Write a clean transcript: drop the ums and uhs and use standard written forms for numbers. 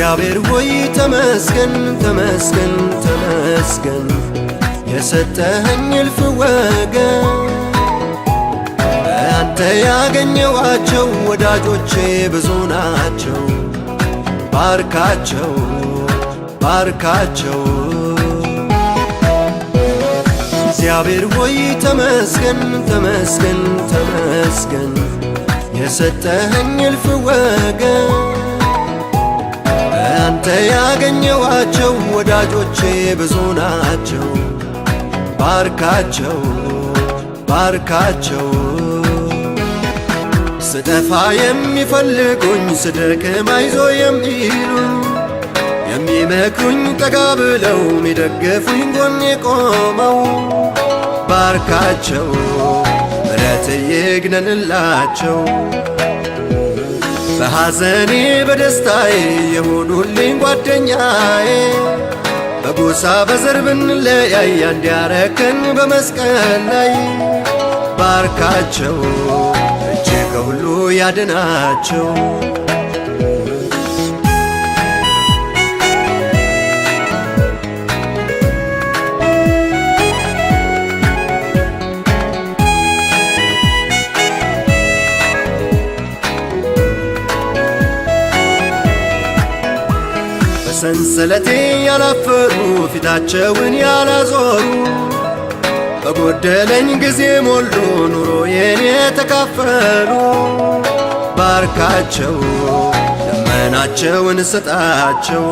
እግዚአብሔር ሆይ ተመስገን ተመስገን ተመስገን የሰጠኸኝ እልፍ ወገን አንተ ያገኘዋቸው ወዳጆቼ ብዙ ናቸው። ባርካቸው ባርካቸው እግዚአብሔር ሆይ ተመስገን ተመስገን ተመስገን የሰጠኸኝ እልፍ ወገን አንተ ያገኘዋቸው ወዳጆቼ ብዙ ናቸው። ባርካቸው ባርካቸው ስጠፋ የሚፈልጉኝ ስደክም አይዞ የሚሉኝ የሚመክሩኝ ጠጋ ብለው የሚደግፉኝ ጎኔ ቆመው ባርካቸው ምሕረት ይግነንላቸው በሐዘኔ በደስታዬ የሆኑልኝ ጓደኛዬ በጎሳ በዘር ብንለያይ አንድ ያረከን በመስቀል ላይ ባርካቸው እጅህ ከሁሉ ያድናቸው ሰንሰለቴ ያላፈሩ ፊታቸውን ያላዞሩ በጎደለኝ ጊዜ ሞሉ ኑሮዬን የተካፈሉ ባርካቸው ልመናቸውን ስጣቸው